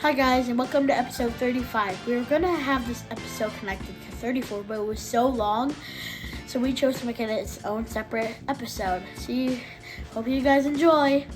Hi guys, and welcome to episode 35. We were going to have this episode connected to 34, but it was so long, so we chose to make it its own separate episode. Hope you guys enjoy.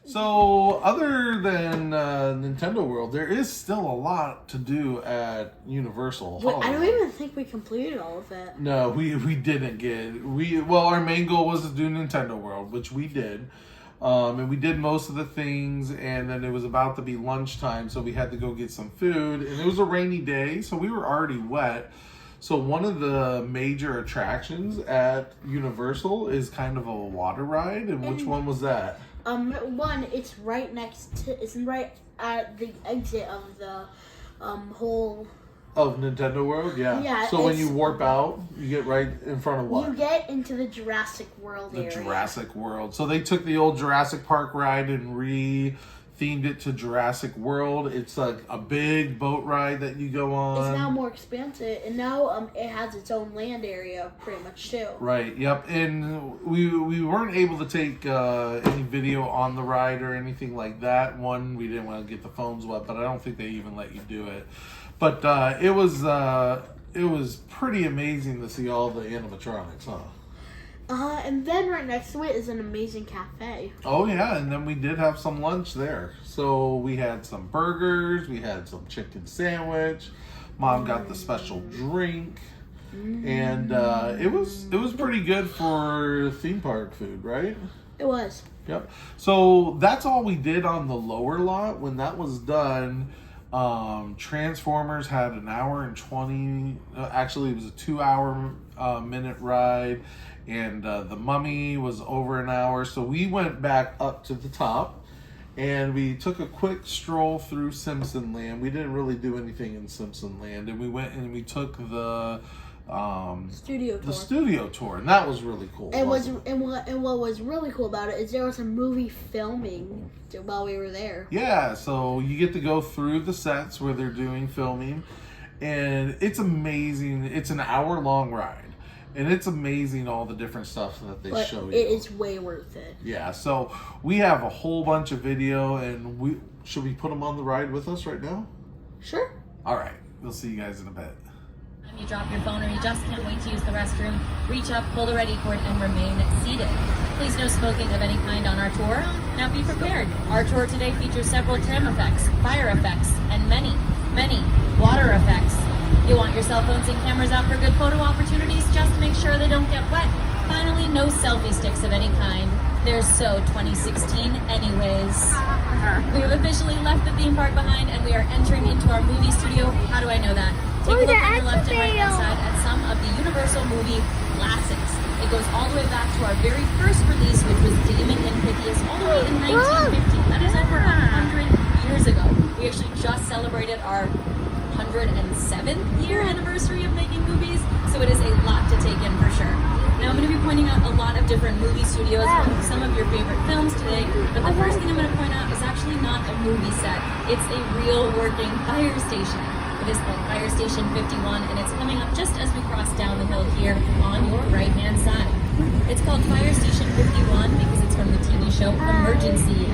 So, other than Nintendo World, there is still a lot to do at Universal Wait, I Hollywood. don't even think we completed all of it. No, we didn't get. Our main goal was to do Nintendo World, which we did, and we did most of the things. And then it was about to be lunchtime, so we had to go get some food. And it was a rainy day, so we were already wet. So one of the major attractions at Universal is kind of a water ride. And which one was that? It's right at the exit of the whole. Of Nintendo World, yeah. Yeah. So when you warp out, you get right in front of what? You get into the Jurassic World area. The Jurassic World. So they took the old Jurassic Park ride and themed it to Jurassic World. It's like a big boat ride that you go on. It's now more expansive, and now it has its own land area pretty much too. Right, yep. And we weren't able to take any video on the ride or anything like that. One, we didn't want to get the phones wet, but I don't think they even let you do it. But it was pretty amazing to see all the animatronics, huh? And then right next to it is an amazing cafe. Oh yeah, and then we did have some lunch there. So we had some burgers, we had some chicken sandwich. Mom got the special drink, and it was pretty good for theme park food, right? It was. Yep. So that's all we did on the lower lot. When that was done, Transformers had an hour and 20. Actually, it was a 2-hour minute ride. And the Mummy was over an hour. So we went back up to the top and we took a quick stroll through Simpson Land. We didn't really do anything in Simpson Land. And we went and we took the studio tour. And that was really cool. And what was really cool about it is there was a movie filming while we were there. Yeah, so you get to go through the sets where they're doing filming. And it's amazing. It's an hour-long ride. And it's amazing all the different stuff that they show you. It is way worth it. Yeah, so we have a whole bunch of video, and should we put them on the ride with us right now? Sure. All right, we'll see you guys in a bit. If you drop your phone or you just can't wait to use the restroom, reach up, pull the ready cord, and remain seated. Please no smoking of any kind on our tour. Now be prepared. Our tour today features several tram effects, fire effects, and many, many water effects. You want your cell phones and cameras out for good photo opportunities? Just make sure they don't get wet. Finally, no selfie sticks of any kind. They're so 2016 anyways. We have officially left the theme park behind and we are entering into our movie studio. How do I know that? Take a look on your left and right hand side at some of the Universal movie classics. It goes all the way back to our very first release, which was Damon and Pythias, all the way in 1950. That is over 100 years ago. We actually just celebrated our 107th year anniversary of making movies, so it is a lot to take in for sure. Now I'm going to be pointing out a lot of different movie studios and some of your favorite films today, but the first thing I'm going to point out is actually not a movie set. It's a real working fire station. It is called Fire Station 51, and it's coming up just as we cross down the hill here on your right-hand side. It's called Fire Station 51 because it's from the TV show Emergency!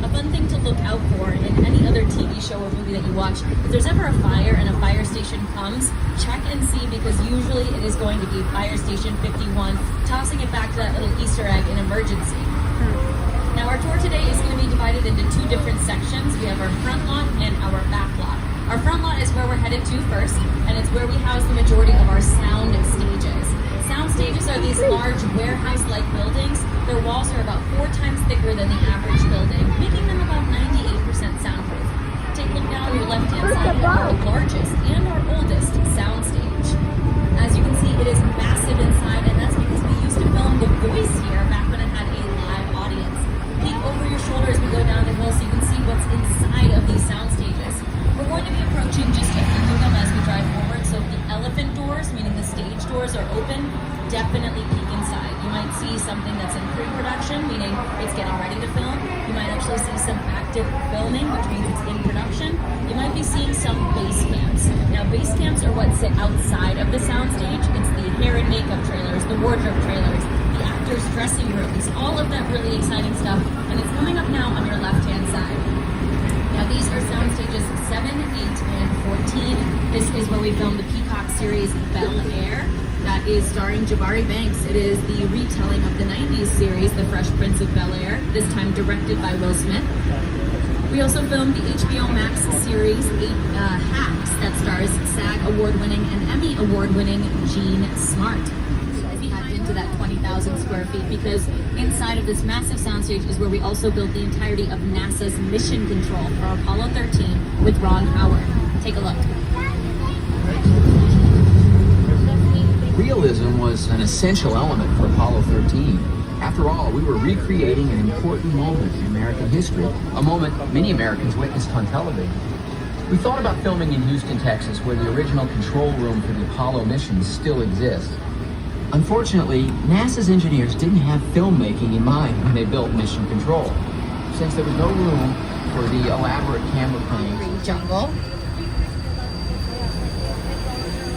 A fun thing to look out for in any other TV show or movie that you watch, if there's ever a fire and a fire station comes, check and see, because usually it is going to be Fire Station 51, tossing it back to that little Easter egg in Emergency. Now our tour today is going to be divided into two different sections. We have our front lot and our back lot. Our front lot is where we're headed to first, and it's where we house the majority of our sound stages. Sound stages are these large warehouse-like buildings. Their walls are about 4 times thicker than the average building, making them about 98% soundproof. Take a look down on your left-hand side at our largest and our oldest sound stage. As you can see, it is massive inside, and that's because we used to film The Voice here back when it had a live audience. Peek over your shoulder as we go down the hill so you can see what's inside of these sound stages. We're going to be approaching just a few of them as we drive forward, so if the elephant doors, meaning the stage doors, are open, definitely peek inside. You might see something that's in pre-production, meaning it's getting ready to film. You might actually see some active filming, which means it's in production. You might be seeing some base camps. Now, base camps are what sit outside of the soundstage. It's the hair and makeup trailers, the wardrobe trailers, the actors' dressing rooms, all of that really exciting stuff, and it's coming up now on your left-hand side. Now these are sound stages 7, 8, and 14. This is where we filmed the Peacock series Bel Air. That is starring Jabari Banks. It is the retelling of the 90s series, The Fresh Prince of Bel-Air, this time directed by Will Smith. We also filmed the HBO Max series Hacks that stars SAG award-winning and Emmy award-winning Jean Smart. Into that 20,000 square feet, because inside of this massive soundstage is where we also built the entirety of NASA's mission control for Apollo 13 with Ron Howard. Take a look. Realism was an essential element for Apollo 13. After all, we were recreating an important moment in American history, a moment many Americans witnessed on television. We thought about filming in Houston, Texas, where the original control room for the Apollo missions still exists. Unfortunately, NASA's engineers didn't have filmmaking in mind when they built Mission Control, since there was no room for the elaborate camera planes. Jungle.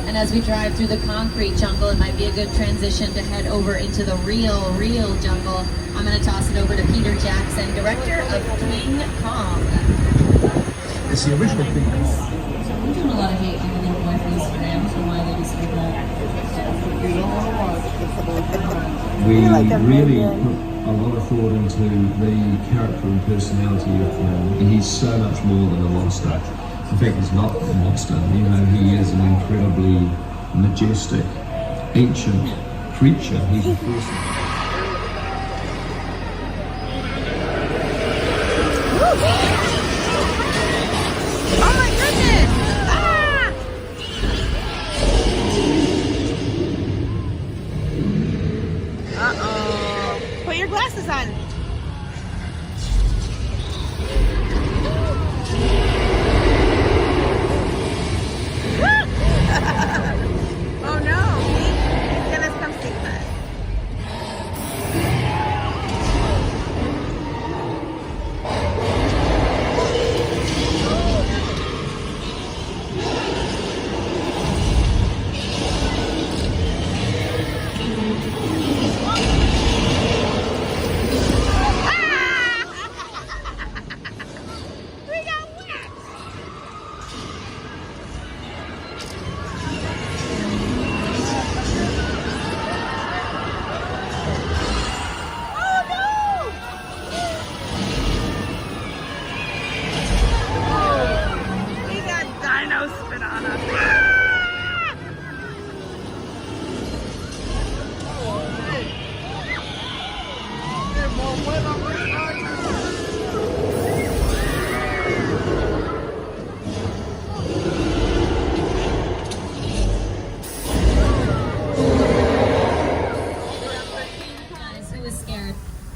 And as we drive through the concrete jungle, it might be a good transition to head over into the real jungle. I'm going to toss it over to Peter Jackson, director of King Kong. It's the original King Kong. I'm doing a lot of hate on the little boy for Instagram, so why they just We really put a lot of thought into the character and personality of Kong. He's so much more than a monster. In fact, he's not a monster. You know, he is an incredibly majestic, ancient creature. He's a person. Put your glasses on. Oh no. Dennis, come see us.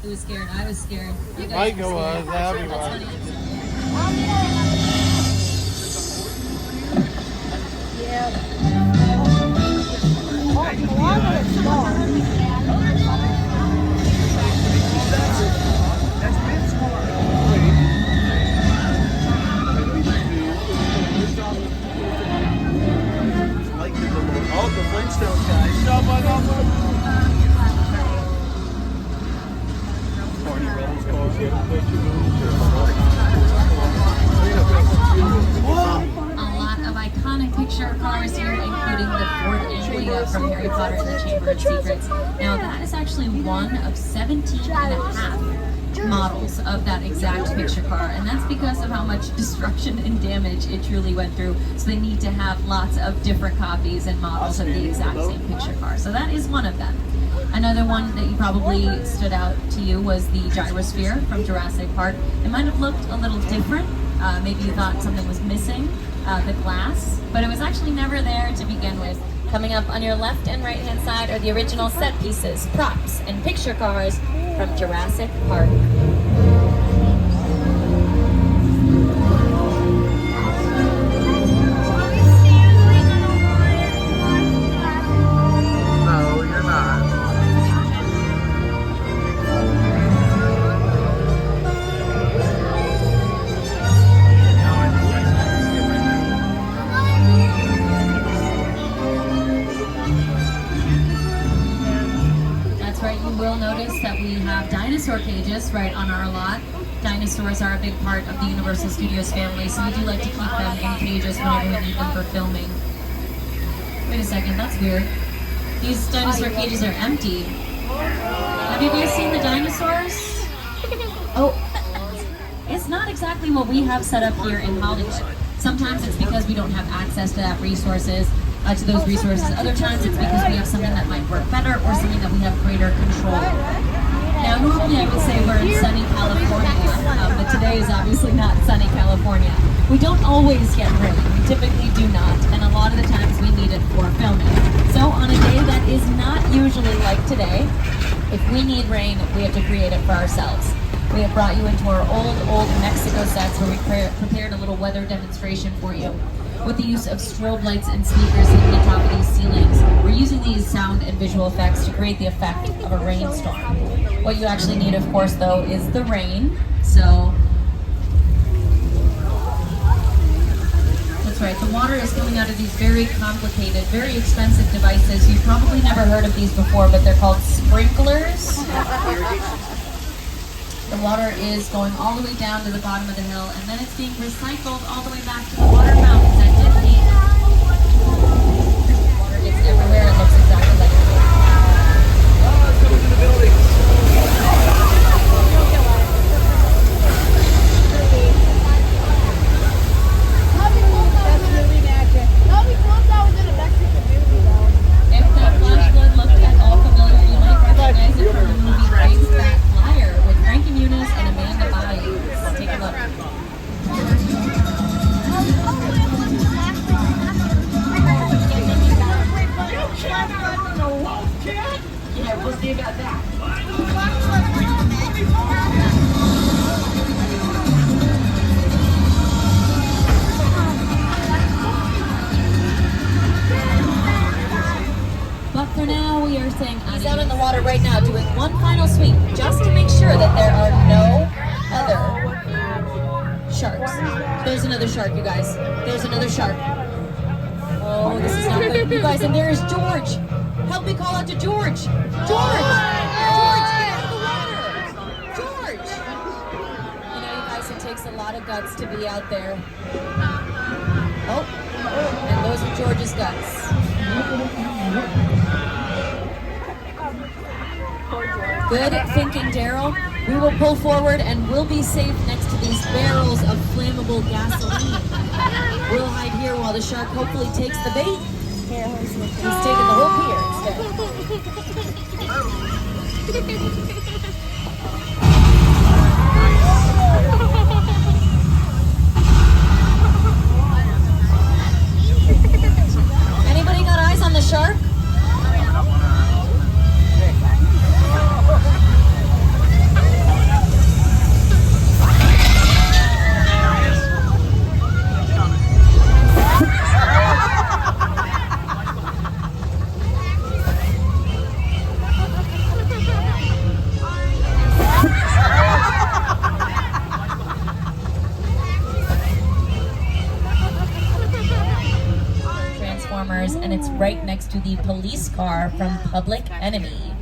Who was scared? I was scared. You guys Mike were scared. was, Abby That's was. Oh, the Flintstones guys. Barney Rubbles A lot of iconic picture cars here, including the Ford Anglia from Harry Potter and the Chamber of Secrets. Now that is actually one of 17 and a half models of that exact picture car, and that's because of how much destruction and damage it truly went through. So they need to have lots of different copies and models of the exact same picture car. So that is one of them. Another one that you probably stood out to you was the gyrosphere from Jurassic Park. It might have looked a little different. Maybe you thought something was missing, the glass, but it was actually never there to begin with. Coming up on your left and right hand side are the original set pieces, props, and picture cars from Jurassic Park. No, you're not. That's right, you will notice that we have dinosaur cages right on our lot. Dinosaurs are a big part of the Universal Studios family, so we do like to keep them in cages whenever we need them for filming. Wait a second, that's weird. These dinosaur cages are empty. Have you guys seen the dinosaurs? Oh, it's not exactly what we have set up here in Hollywood. Sometimes it's because we don't have access to those resources. Other times it's because we have something that might work better or something that we have greater control. Now, normally I would say we're in sunny California, but today is obviously not sunny California. We don't always get rain. We typically do not, and a lot of the times we need it for filming. So on a day that is not usually like today, if we need rain, we have to create it for ourselves. We have brought you into our old Mexico sets where we prepared a little weather demonstration for you. With the use of strobe lights and speakers hitting the top of these ceilings, we're using these sound and visual effects to create the effect of a rainstorm. What you actually need, of course, though, is the rain. So that's right, the water is coming out of these very complicated, very expensive devices. You've probably never heard of these before, but they're called sprinklers. The water is going all the way down to the bottom of the hill, and then it's being recycled all the way back to the water fountains at Disney. Water gets everywhere. It looks exactly like Someone's in the building. If that flash flood looked at all familiar, you might recognize it from the movie Great Fat Liar with Frankie Muniz and Amanda Bynes. Let's take a look. Yeah, we'll see about that. But for now, we are saying he's out in the water right now doing one final sweep just to make sure that there are no other sharks. There's another shark, you guys. There's another shark. Oh, this is not good. You guys, and there is George. Help me call out to George. George! George, get out of the water! George! You know, you guys, it takes a lot of guts to be out there. Oh, and those are George's guts. Good thinking, Daryl. We will pull forward and we'll be safe next to these barrels of flammable gasoline. We'll hide here while the shark hopefully takes the bait. He's taking the whole pier instead. Anybody got eyes on the shark? And it's right next to the police car from Public Enemy.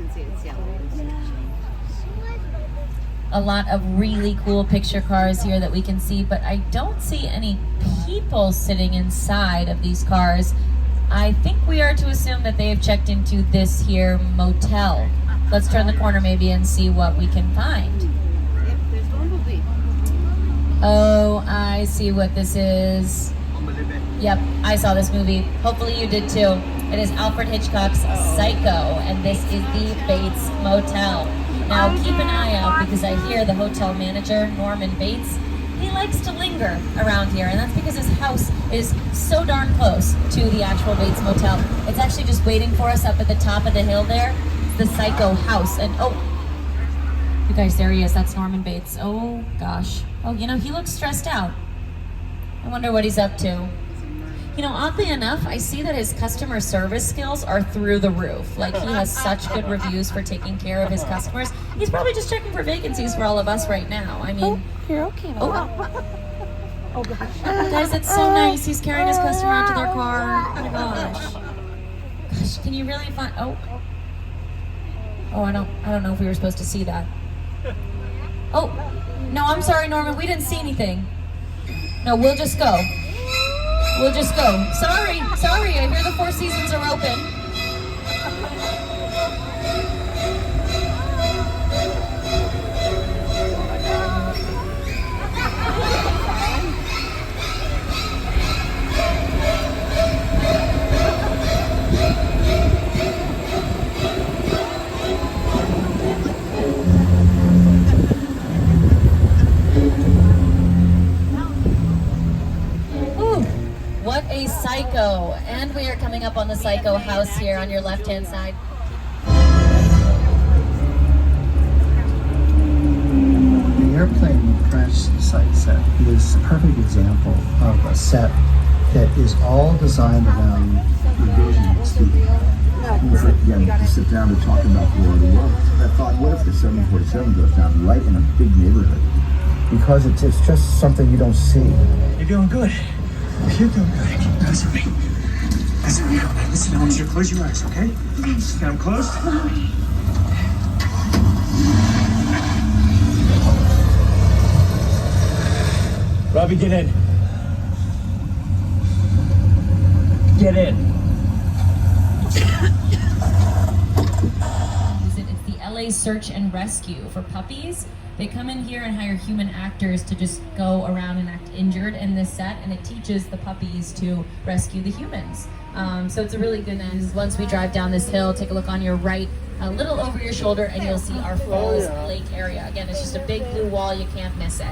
A lot of really cool picture cars here that we can see, but I don't see any people sitting inside of these cars. I think we are to assume that they have checked into this here motel. Let's turn the corner maybe and see what we can find. Oh, I see what this is. Yep, I saw this movie. Hopefully you did too. It is Alfred Hitchcock's Psycho, and this is the Bates Motel. Now keep an eye out because I hear the hotel manager, Norman Bates, he likes to linger around here, and that's because his house is so darn close to the actual Bates Motel. It's actually just waiting for us up at the top of the hill there. It's the Psycho house, and oh, you guys, there he is. That's Norman Bates. Oh gosh. Oh, you know, he looks stressed out. I wonder what he's up to. You know, oddly enough, I see that his customer service skills are through the roof. Like, he has such good reviews for taking care of his customers. He's probably just checking for vacancies for all of us right now. I mean... You're okay. Oh gosh. Guys, it's so nice. He's carrying his customer out to their car. Oh my gosh. Gosh, can you really find... Oh, I don't know if we were supposed to see that. Oh, no, I'm sorry, Norman. We didn't see anything. No, we'll just go. We'll just go. Sorry. I hear the Four Seasons are open. What a Psycho. And we are coming up on the Psycho house here on your left-hand side. The airplane crash site set is a perfect example of a set that is all designed around the vision of Steve. Again, to sit down to talk about War of the Worlds. I thought, what if the 747 goes down right in a big neighborhood? Because it's just something you don't see. You're doing good. You're doing good. Keep pressing me. Listen, I want you to close your eyes, okay? Got them closed? Robbie, get in. Get in. It's the LA Search and Rescue for puppies. They come in here and hire human actors to just go around and act injured in this set, and it teaches the puppies to rescue the humans. So it's a really good end. Once we drive down this hill, take a look on your right, a little over your shoulder, and you'll see our Falls Lake area. Again, it's just a big blue wall, you can't miss it.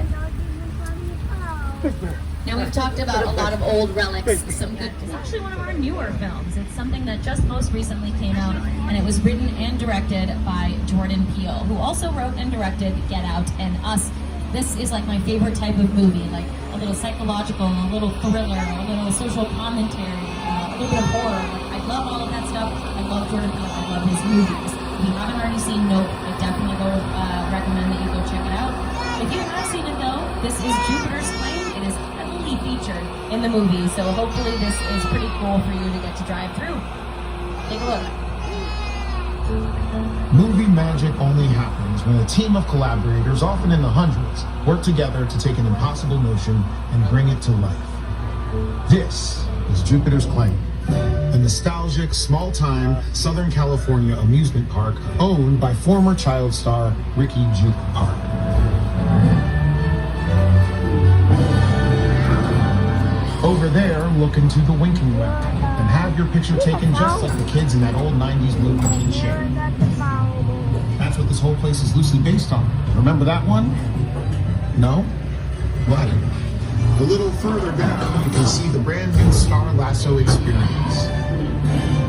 Now we've talked about a lot of old relics, some good, it's actually one of our newer films. It's something that just most recently came out, and it was written and directed by Jordan Peele, who also wrote and directed Get Out and Us. This is like my favorite type of movie, like a little psychological, a little thriller, a little social commentary, a little bit of horror. I love all of that stuff. I love Jordan Peele. I love his movies. If you haven't already seen Nope, I definitely recommend that you go check it out. If you have seen it though, this is Jupiter's Claim. It is heavily featured in the movie, so hopefully this is pretty cool for you to get to drive through. Take a look. Movie magic only happens when a team of collaborators, often in the hundreds, work together to take an impossible notion and bring it to life. This is Jupiter's Claim, a nostalgic, small-time Southern California amusement park owned by former child star Ricky Juke Park. Over there, look into the winking well and have your picture taken just like the kids in that old 90s movie Kid Share. That's what this whole place is loosely based on. Remember that one? No? Right. A little further down, you can see the brand new Star Lasso experience.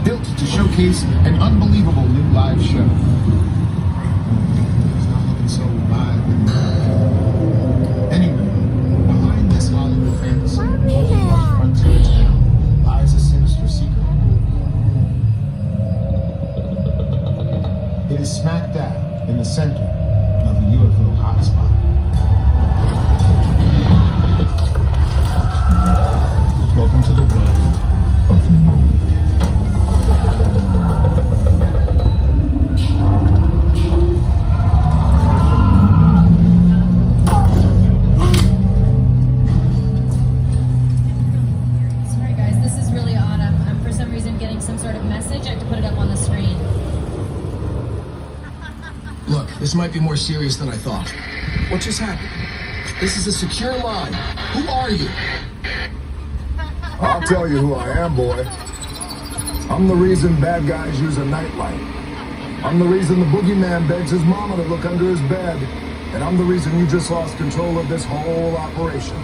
Built to showcase an unbelievable new live show. It's not looking so live anymore. Anyway, behind this Hollywood fantasy, frontier town, lies a sinister secret. It is smack dab in the center of the UFO hotspot. Welcome to the world of Nope. Sorry guys, this is really odd. I'm for some reason getting some sort of message. I have to put it up on the screen. Look, this might be more serious than I thought. What just happened? This is a secure line. Who are you? I'll tell you who I am, boy. I'm the reason bad guys use a nightlight. I'm the reason the boogeyman begs his mama to look under his bed. And I'm the reason you just lost control of this whole operation.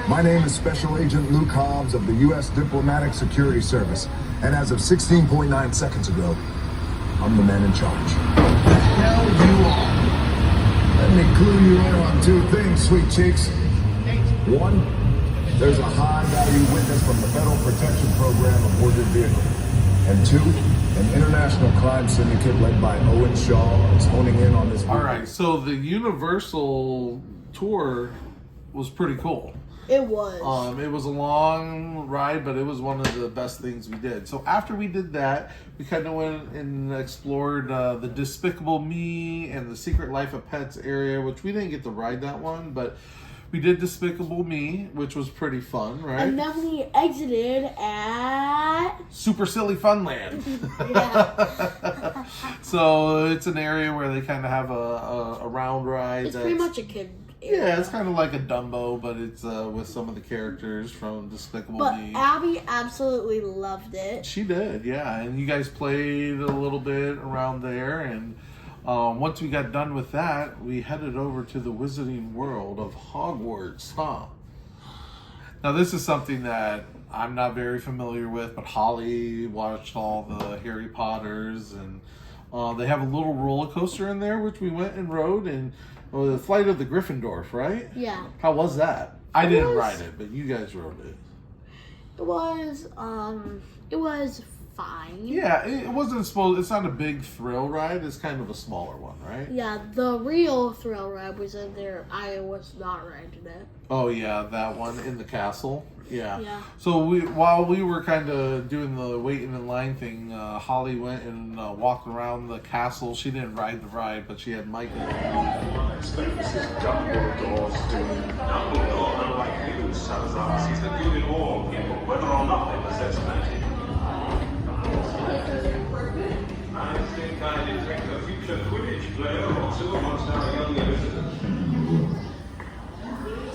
My name is Special Agent Luke Hobbs of the U.S. Diplomatic Security Service. And as of 16.9 seconds ago, I'm the man in charge. The hell you are. Let me clue you in on two things, sweet cheeks. One, there's a high-value witness from the Federal Protection Program aboard your vehicle. And two, an international crime syndicate led by Owen Shaw is honing in on this. All right, so the Universal tour was pretty cool. It was. It was a long ride, but it was one of the best things we did. So after we did that, we kind of went and explored the Despicable Me and the Secret Life of Pets area, which we didn't get to ride that one, but we did Despicable Me, which was pretty fun, right? And then we exited at Super Silly Funland. yeah. So it's an area where they kind of have a round ride. It's pretty much a kid area. Yeah, it's kind of like a Dumbo, but it's with some of the characters from Despicable But Me. Abby absolutely loved it. She did, yeah. And you guys played a little bit around there, and once we got done with that, we headed over to the Wizarding World of Hogwarts, huh? Now, this is something that I'm not very familiar with, but Holly watched all the Harry Potters, and they have a little roller coaster in there, which we went and rode, and the Flight of the Gryffindor, right? Yeah. How was that? I didn't ride it, but you guys rode it. It was fine. Yeah, it wasn't supposed. It's not a big thrill ride. It's kind of a smaller one, right? Yeah, the real thrill ride was in there. I was not riding it. Oh yeah, that one in the castle. Yeah. Yeah. So while we were kind of doing the waiting in line thing, Holly went and walked around the castle. She didn't ride the ride, but she had Michael. I expect this is Dumbledore's doing. Dumbledore, unlike you, Salazar, sees the good in all people, whether or not they possess magic. I think I detect a future Quidditch player or two amongst our young visitors.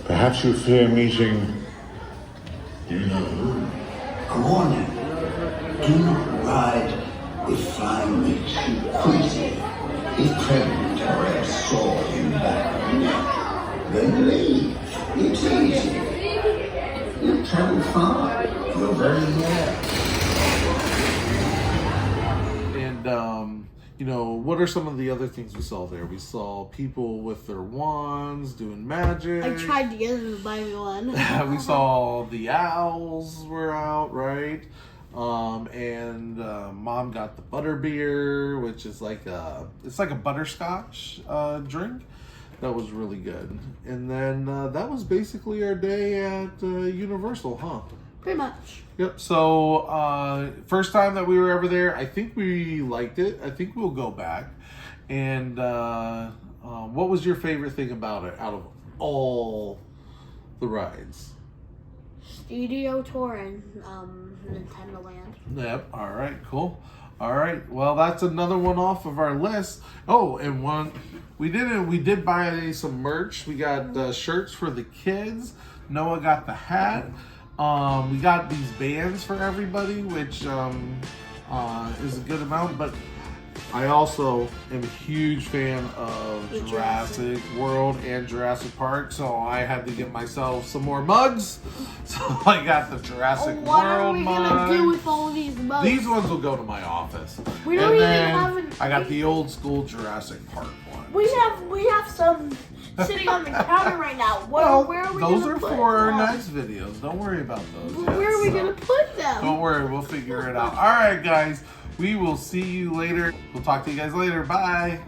Perhaps you fear meeting. You know who? A warning. Do not ride if flying makes you queasy. If pregnant or else saw him back, then leave. It's easy. You travel far. You're very near. And you know, what are some of the other things we saw there? We saw people with their wands doing magic. I tried to get them to buy me one. We saw the owls were out, right? And Mom got the butterbeer, which is like it's like a butterscotch drink. That was really good. And then that was basically our day at Universal, huh? Pretty much. Yep. So first time that we were ever there, I think we liked it. I think we'll go back. And what was your favorite thing about it out of all the rides? Studio Tour and Nintendo Land. Yep. All right. Cool. All right. Well, that's another one off of our list. Oh, and one we did buy some merch. We got shirts for the kids. Noah got the hat. We got these bands for everybody, which is a good amount, but I also am a huge fan of Jurassic World and Jurassic Park, so I had to get myself some more mugs. So I got the Jurassic World mug. What are we gonna do with all these mugs? These ones will go to my office. We don't even have. I got the old school Jurassic Park one. We have some sitting on the counter right now. Where are we gonna put them? Those are for our next videos. Don't worry about those. Where are we gonna put them? Don't worry, we'll figure it out. All right, guys. We will see you later. We'll talk to you guys later. Bye.